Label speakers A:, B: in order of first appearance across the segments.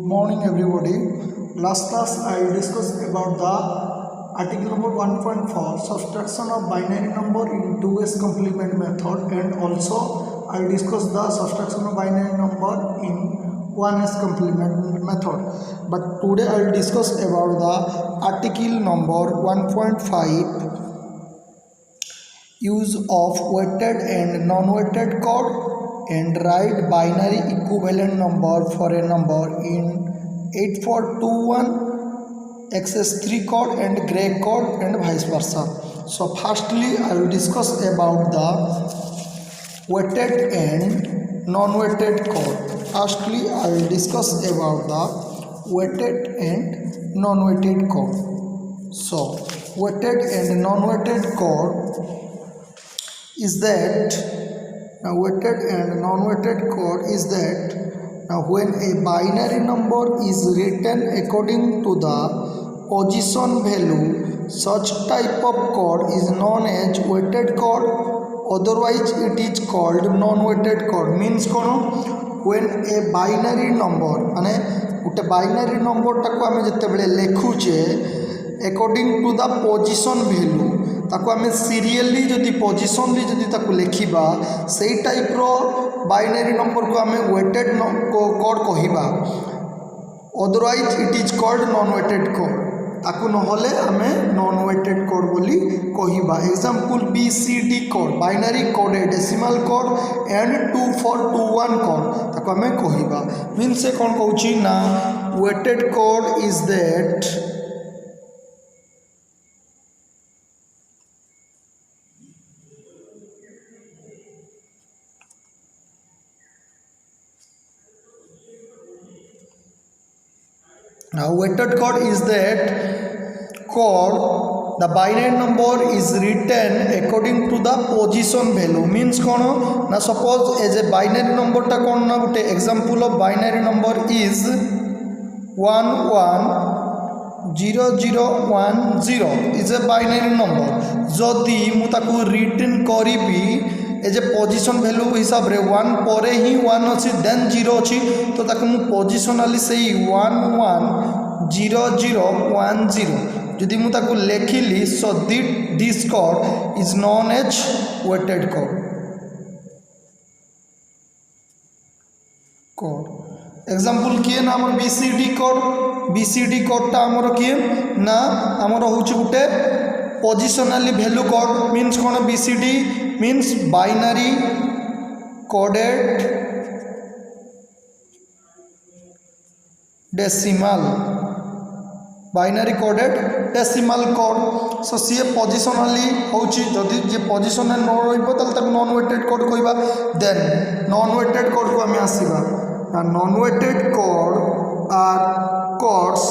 A: morning everybody. Last class I discussed about the article number 1.4 subtraction of binary number in 2s complement method, and also I discussed the subtraction of binary number in 1s complement method. But today I will discuss about the article number 1.5 use of weighted and non-weighted code and write binary equivalent number for a number in 8421 XS3 code and gray code and vice versa. So firstly I will discuss about the weighted and non-weighted code. Firstly I will discuss about the weighted and non-weighted code. So weighted and non-weighted code is that weighted and non-weighted code is that when a binary number is written according to the position value, such type of code is known as weighted code, otherwise it is called non-weighted code. Means when a binary number माने गोटे binary number टाको आमे जेतेबेले लिखुचे according to the position value ताको आमे serially जदि positionally जदि ताको लिखिबा सेही टाइप रो बाइनरी नंबर को आमे वेटेड कोड कहिबा, otherwise it is called non weighted code. ताको नहले आमे नॉन वेटेड कोड बोली कहिबा. Example BCD code binary code decimal code and 2421 code ताको आमे कहिबा. मींस से कोन कहउची ना weighted code is that Now weighted code is that code the binary number is written according to the position value. Means kono na suppose as a binary number ta kon na gote example of binary number is 110010 is a binary number. जदि मु ताकू written करिबी as a position value हिसाब रे 1 पर ही 1 अच्छी then 0 अच्छी तो ताकू मु पोजिशनली से 110010 जदि मु ताकू लेखिली so this code is known as weighted code. Example किए ना हमर बीसीडी कोडटा हमर किए ना हमर होउछ गुटे पोजिशनली वैल्यू कोड. मीन्स कोन BCD means binary coded decimal code. so सी पोजिशनली होउची जदि जे पोजिशन न रहइबो तल तक नॉन वेटेड कोड कहबा. देन नॉन वेटेड कोड को हम आसीबा. Non weighted code are codes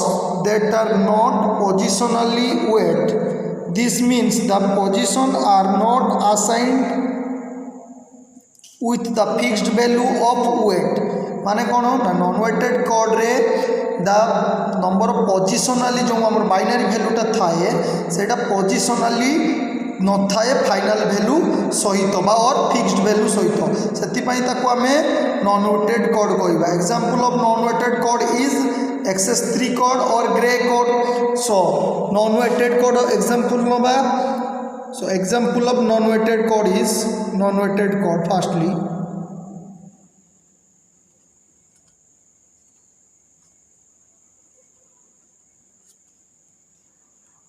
A: that are not positionally weight. This means the position are not assigned with the fixed value of weight. माने कौन ना नॉन वेटेड कोड रे the number of positionally जो हमर binary वैल्यूटा थाए सेटा positionally न थाए फाइनल वैल्यू सहित बा और फिक्स्ड वैल्यू सहित सेति पई ताको हमें नॉन वेटेड कोड कहबा. Example of non weighted code is XS3 code or gray code. So non-weighted code example nova. So example of non-weighted code is non-weighted code. Firstly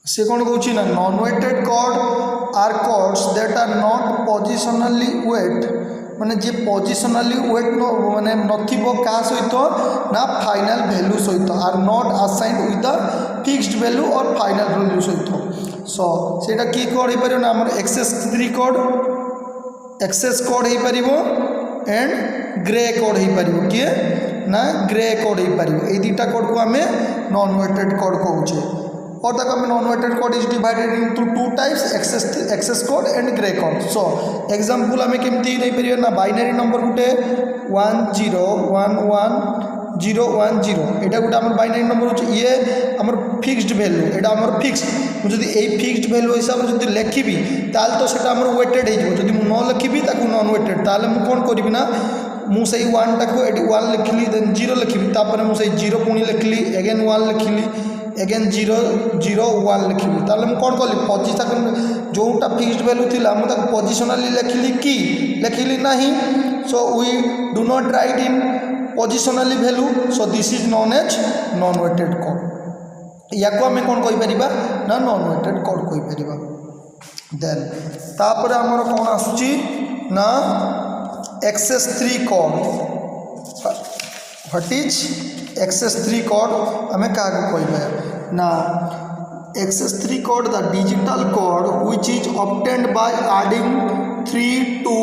A: से कौन कहूँ ना non-weighted code are codes that are not positionally weight. माने जे positionally wait माने नथिबो का सहित ना final value सहित are not assigned with the fixed value or final value सहित. सो सेटा की कोड हे परियो ना हमर XS3 कोड एक्सेस कोड हे परियो एंड ग्रे कोड हे परियो किए ना ग्रे कोड हे परियो. ए दुटा कोड को हमें नॉन वेटेड कोड कहउछे. और तक हमें non weighted code is divided into two types excess code and Gray code. So example हमें केमती नहीं परियो ना बाइनरी नंबर गुटे 1011010 एटा गुटे हमर बाइनरी नंबर होचे ये हमर फिक्स्ड वैल्यू एटा हमर फिक्स्ड मु जदी ए फिक्स्ड वैल्यू हिसाब से जदी लिखिबी ताल तो सेटा हमर वेटेड हे जो जदी मु न लिखिबी ताकू नॉन वेटेड ताले मु कोन करिबी ना मुझे 1 टाक ये 1 लिखली देन 0 लिखी तापर मुझे 0 पुणी लिखली एगेन 1 लिखली एगेन 0 0 1 लिखी ताले मुझे कौन कली पोजिशन जोटा फिक्स्ड वैल्यू थिला मुझे पोजिशनली लिखली कि लिखली नहीं so we do not write in positionally value so this is known as non weighted code या आम कौन कहीपर ना नॉन वेटेड कोड कहीपर देन तापर आमर कौन आसुची ना XS3 code what is XS3 code आम क्या कह ना XS3 code the digital code which is obtained by adding 3 to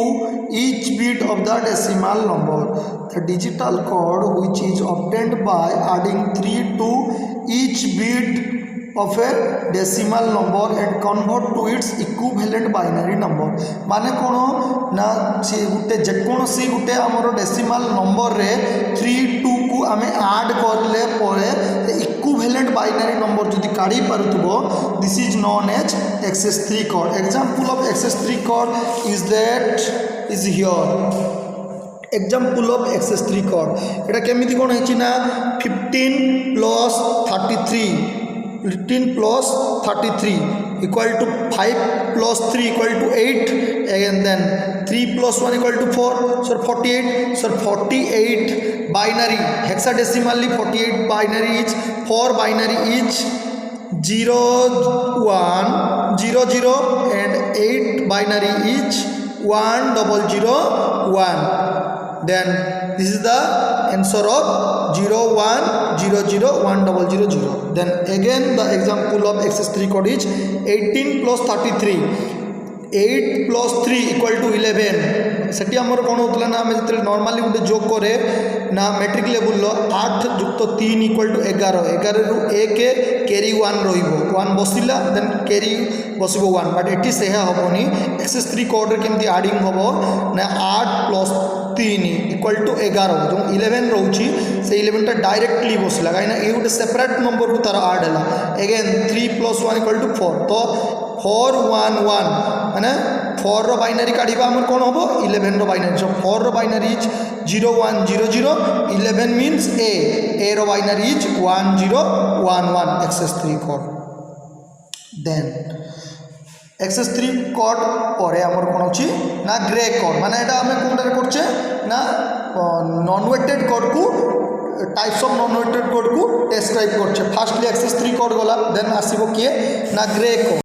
A: each bit of the decimal number. The digital code which is obtained by adding 3 to each bit of a decimal number and convert to its equivalent binary number. माने कौन ना सी गुटे जेकोसी गुटे आमर decimal number रे 3 2 को आम add करले परे equivalent binary number जदि काढ़ी पारुथबो this is known as XS3 code. Example of XS3 code is that is here example of XS3 code एटा केमिति कोन हेछि ना 15 plus 33 15 plus 33 equal to 5 plus 3 equal to 8 and then 3 plus 1 equal to 4 so 48 so 48 binary hexadecimally 48 binary is 4 binary is 0 1 0 0 and 8 binary is 1 0 0 1 then this is the answer of 0 1 0 0 1 0 0 0. Then again the example of XS3 code is 18 plus 33 8 plus 3 equal to 11 सेठी आमर कौन होता ना आम जो normally गोटे जोग करे ना मैट्रिक लेवल 8 युक्त 3 इक्वल टू 11 11 रु 1 कैरी 1 रो बसला देन कैरी बस 1 बट ये से हेनी XS3 कोड केमती आडिंग हम ना 8 प्लस 3 इक्वल टू 11 जो 11 रोचे से 11टा डायरेक्टली बसला कहीं ये गोटे सेपरेट नंबर को तार आड है एगेन 3 प्लस 1 इक्वल टू 4 तो 4 1 1 माने 4 रो बाइनरी काढ़ा आम कौन हम 11 रो बाइनरी सो 4 रो बाइनरी इज 0 1 0 0 11 मीन्स ए रो binary is 1 0 1 1 XS3 code. Then XS3 code पर आमर कौन अच्छी ना ग्रे कोड माने एटा आम कौन करछे ना नॉन वेटेड कोड को types of non weighted code को डिस्क्राइब करछे. फार्स्टली XS3 कोड गला देन आसीबो किए ना ग्रे कोड.